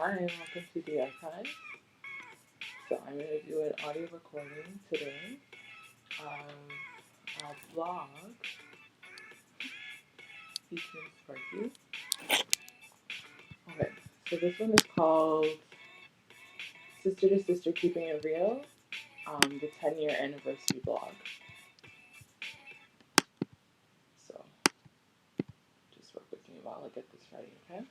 Hi, welcome to the archive. So I'm going to do an audio recording today of a blog, Teaching Sparky. Okay, so this one is called Sister to Sister Keeping It Real, the 10-year anniversary blog. So just work with me while I get this ready, okay?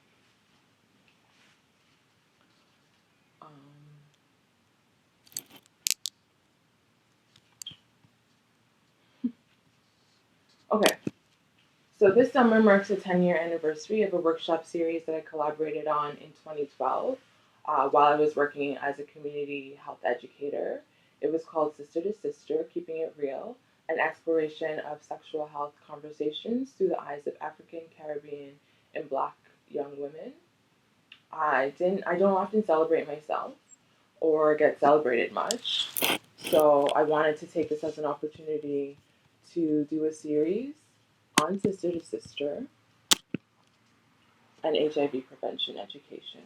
Okay, so this summer marks the 10-year anniversary of a workshop series that I collaborated on in 2012 while I was working as a community health educator. It was called Sister to Sister, Keeping It Real, an exploration of sexual health conversations through the eyes of African, Caribbean, and Black young women. I don't often celebrate myself or get celebrated much, so I wanted to take this as an opportunity to do a series on Sister to Sister and HIV prevention education.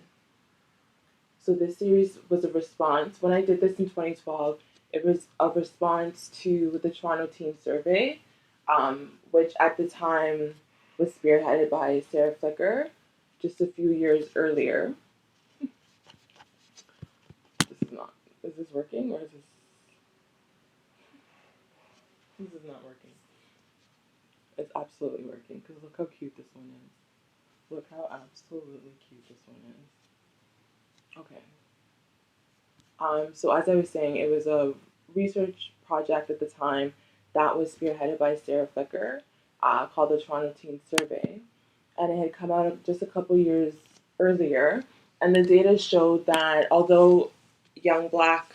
So this series was a response. When I did this in 2012, it was a response to the Toronto Teen Survey, which at the time was spearheaded by Sarah Flicker just a few years earlier. Is this working or is this is not working? It's absolutely working because look how cute this one is. Look how absolutely cute this one is. Okay. So as I was saying, it was a research project at the time that was spearheaded by Sarah Flicker called the Toronto Teen Survey. And it had come out just a couple years earlier. And the data showed that although young Black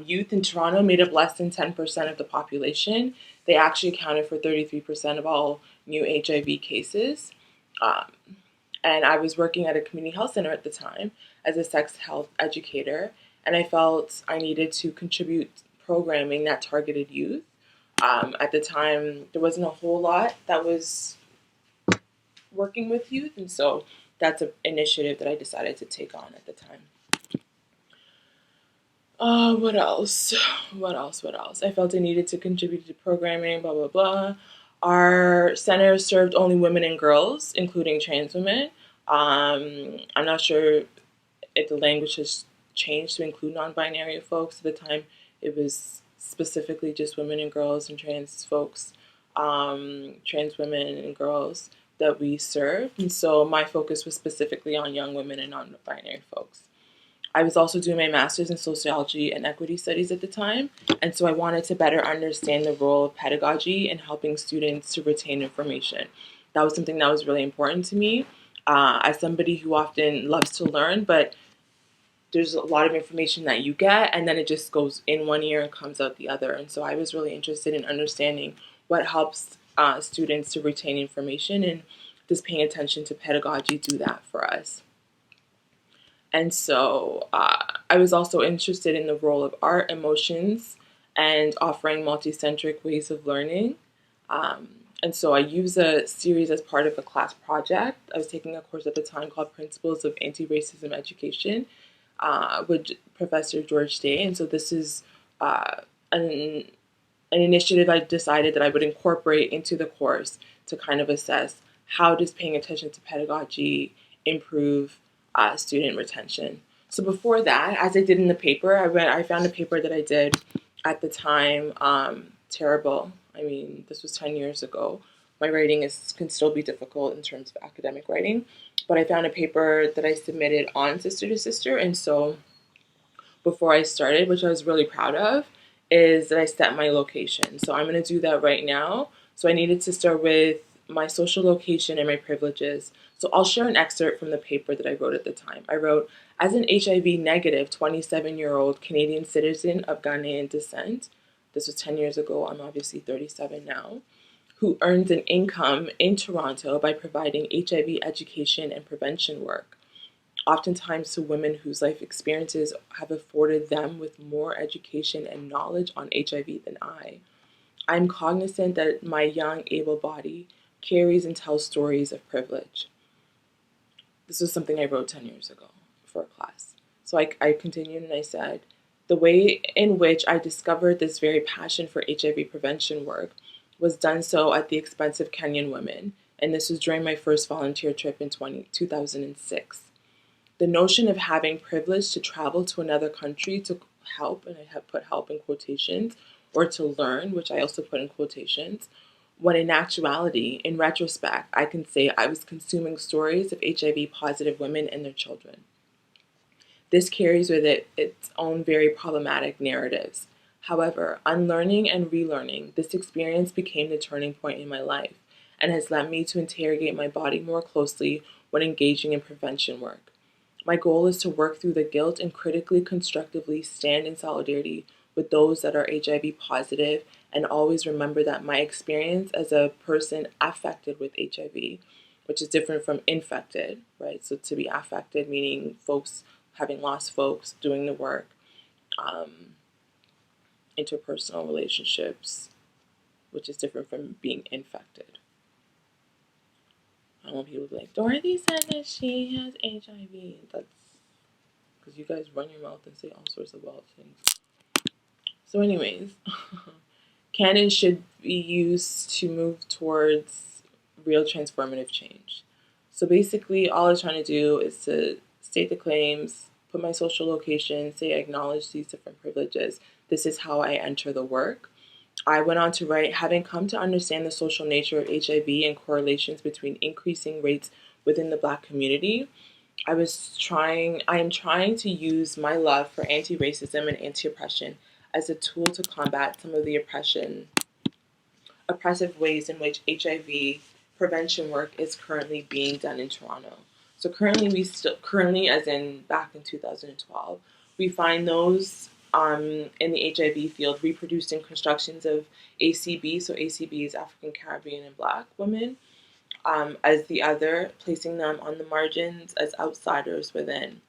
youth in Toronto made up less than 10% of the population, they actually accounted for 33% of all new HIV cases. And I was working at a community health center at the time as a sex health educator, and I felt I needed to contribute programming that targeted youth. At the time, there wasn't a whole lot that was working with youth, and so that's an initiative that I decided to take on at the time. What else? I felt I needed to contribute to programming, blah, blah, blah. Our center served only women and girls, including trans women. I'm not sure if the language has changed to include non-binary folks. At the time, it was specifically just women and girls and trans folks, trans women and girls that we served. And so my focus was specifically on young women and non-binary folks. I was also doing my master's in sociology and equity studies at the time, and so I wanted to better understand the role of pedagogy in helping students to retain information. That was something that was really important to me as somebody who often loves to learn, but there's a lot of information that you get, and then it just goes in one ear and comes out the other. And so I was really interested in understanding what helps students to retain information, and just paying attention to pedagogy do that for us. And so I was also interested in the role of art, emotions, and offering multicentric ways of learning. And so I used a series as part of a class project. I was taking a course at the time called Principles of Anti-Racism Education with Professor George Day. And so this is an initiative I decided that I would incorporate into the course to kind of assess how does paying attention to pedagogy improve student retention. So before that, as I did in the paper, I found a paper that I did at the time terrible. I mean, this was 10 years ago. My writing can still be difficult in terms of academic writing, but I found a paper that I submitted on Sister to Sister, and so before I started, which I was really proud of, is that I set my location. So I'm going to do that right now. So I needed to start with my social location and my privileges. So I'll share an excerpt from the paper that I wrote at the time. I wrote, as an HIV negative 27-year-old Canadian citizen of Ghanaian descent, this was 10 years ago, I'm obviously 37 now, who earns an income in Toronto by providing HIV education and prevention work, oftentimes to women whose life experiences have afforded them with more education and knowledge on HIV than I. I'm cognizant that my young, able body carries and tells stories of privilege. This was something I wrote 10 years ago. for a class. So I continued and I said, the way in which I discovered this very passion for HIV prevention work was done so at the expense of Kenyan women, and this was during my first volunteer trip in 2006. The notion of having privilege to travel to another country to help, and I have put help in quotations, or to learn, which I also put in quotations, when in actuality, in retrospect, I can say I was consuming stories of HIV positive women and their children. This carries with it its own very problematic narratives. However, unlearning and relearning, this experience became the turning point in my life and has led me to interrogate my body more closely when engaging in prevention work. My goal is to work through the guilt and critically constructively stand in solidarity with those that are HIV positive and always remember that my experience as a person affected with HIV, which is different from infected, right? So to be affected meaning folks having lost folks, doing the work, interpersonal relationships, which is different from being infected. I don't want people to be like, Dorothy said that she has HIV. That's because you guys run your mouth and say all sorts of wild things. So anyways, canon should be used to move towards real transformative change. So basically, all I was trying to do is to state the claims, put my social location, say I acknowledge these different privileges. This is how I enter the work. I went on to write, having come to understand the social nature of HIV and correlations between increasing rates within the Black community, I am trying to use my love for anti-racism and anti-oppression as a tool to combat some of the oppressive ways in which HIV prevention work is currently being done in Toronto. So currently, as in back in 2012, we find those in the HIV field reproducing constructions of ACB. So ACB is African, Caribbean, and Black women as the other, placing them on the margins as outsiders within.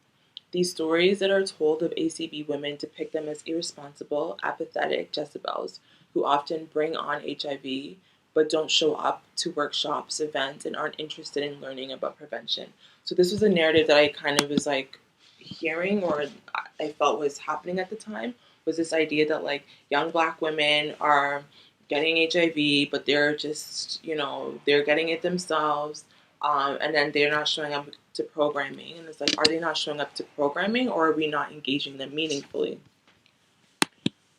These stories that are told of ACB women depict them as irresponsible, apathetic Jezebels who often bring on HIV but don't show up to workshops, events, and aren't interested in learning about prevention. So this was a narrative that I kind of was like hearing, or I felt was happening at the time, was this idea that like young Black women are getting HIV, but they're just, they're getting it themselves. And then they're not showing up to programming. And it's like, are they not showing up to programming, or are we not engaging them meaningfully?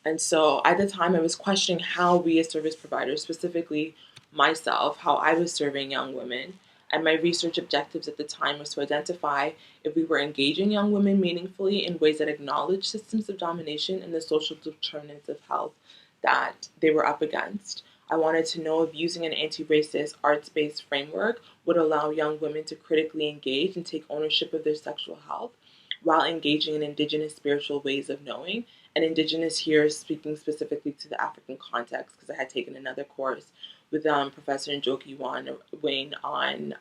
And so at the time, I was questioning how we as service providers, specifically myself, how I was serving young women. And my research objectives at the time was to identify if we were engaging young women meaningfully in ways that acknowledge systems of domination and the social determinants of health that they were up against. I wanted to know if using an anti-racist, arts-based framework would allow young women to critically engage and take ownership of their sexual health while engaging in Indigenous spiritual ways of knowing. And Indigenous here speaking specifically to the African context, because I had taken another course with Professor Njoki Wayne on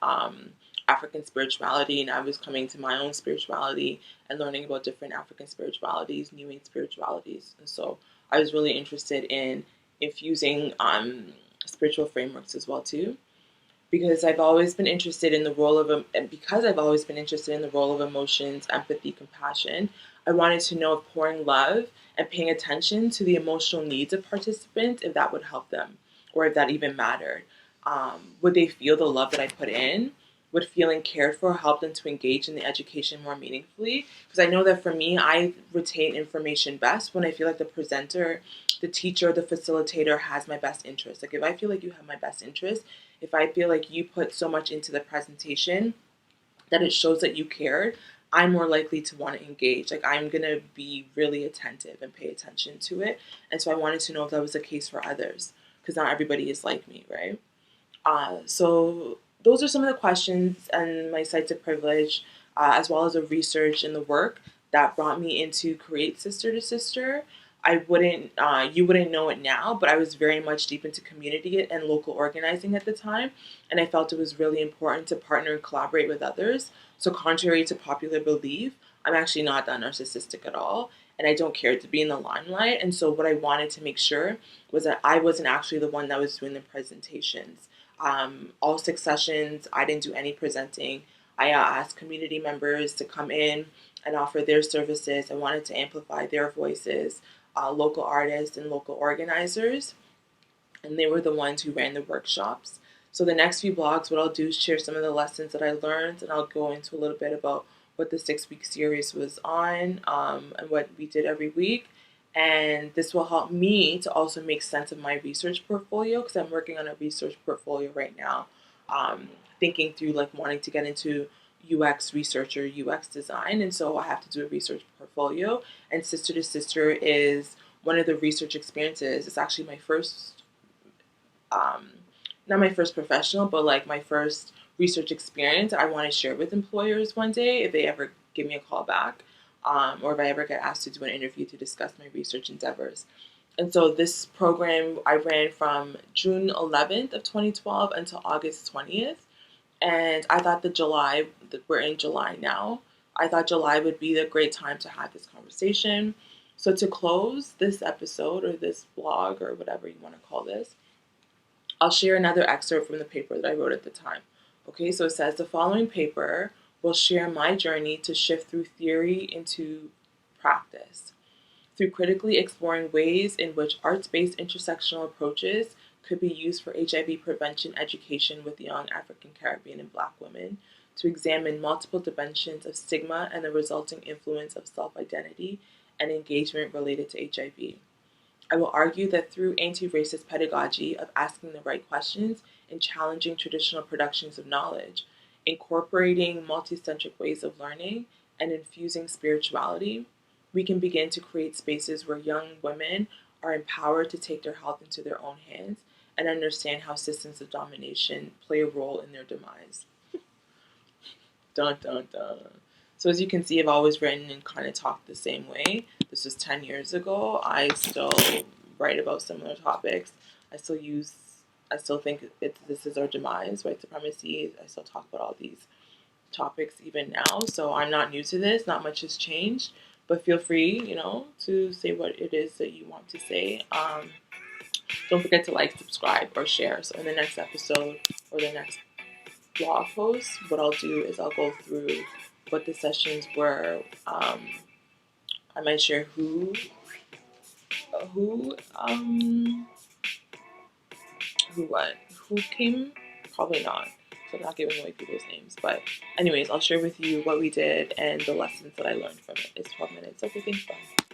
African spirituality, and I was coming to my own spirituality and learning about different African spiritualities, New Age spiritualities. And so I was really interested in infusing spiritual frameworks as well too, because I've always been interested in the role of emotions, empathy, compassion. I wanted to know if pouring love and paying attention to the emotional needs of participants, if that would help them, or if that even mattered. Would they feel the love that I put in? Would feeling cared for help them to engage in the education more meaningfully? Because I know that for me, I retain information best when I feel like the presenter, the teacher, the facilitator has my best interest. Like if I feel like you have my best interest, if I feel like you put so much into the presentation that it shows that you cared, I'm more likely to want to engage. Like I'm going to be really attentive and pay attention to it. And so I wanted to know if that was the case for others, because not everybody is like me, right? So those are some of the questions and my sites of privilege, as well as the research and the work that brought me into create Sister to Sister. You wouldn't know it now, but I was very much deep into community and local organizing at the time, and I felt it was really important to partner and collaborate with others. So contrary to popular belief, I'm actually not that narcissistic at all, and I don't care to be in the limelight. And so what I wanted to make sure was that I wasn't actually the one that was doing the presentations. All 6 sessions, I didn't do any presenting. I asked community members to come in and offer their services. I wanted to amplify their voices, local artists and local organizers, and they were the ones who ran the workshops. So the next few blogs, what I'll do is share some of the lessons that I learned, and I'll go into a little bit about what the 6-week series was on, and what we did every week. And this will help me to also make sense of my research portfolio, because I'm working on a research portfolio right now, thinking through like wanting to get into UX research or UX design. And so I have to do a research portfolio. And Sister to Sister is one of the research experiences. It's actually my first, not my first professional, but like my first research experience I want to share with employers one day if they ever give me a call back, or if I ever get asked to do an interview to discuss my research endeavors. And so this program I ran from June 11th of 2012 until August 20th. And I thought we're in July now, I thought July would be a great time to have this conversation. So to close this episode or this blog or whatever you want to call this, I'll share another excerpt from the paper that I wrote at the time. Okay, so it says the following paper will share my journey to shift through theory into practice, through critically exploring ways in which arts-based intersectional approaches could be used for HIV prevention education with young African, Caribbean, and Black women, to examine multiple dimensions of stigma and the resulting influence of self-identity and engagement related to HIV. I will argue that through anti-racist pedagogy of asking the right questions and challenging traditional productions of knowledge, incorporating multicentric ways of learning, and infusing spirituality, we can begin to create spaces where young women are empowered to take their health into their own hands and understand how systems of domination play a role in their demise. Dun, dun, dun. So as you can see, I've always written and kind of talked the same way. This was 10 years ago. I still write about similar topics. I still think this is our demise, white supremacy. I still talk about all these topics even now. So I'm not new to this. Not much has changed. But feel free, to say what it is that you want to say. Don't forget to like, subscribe, or share. So in the next episode or the next blog post, what I'll do is I'll go through what the sessions were. I might share who what, who came. Probably not. So I'm not giving away people's names. But anyways, I'll share with you what we did and the lessons that I learned from it. It's 12 minutes. Okay, thanks, bye.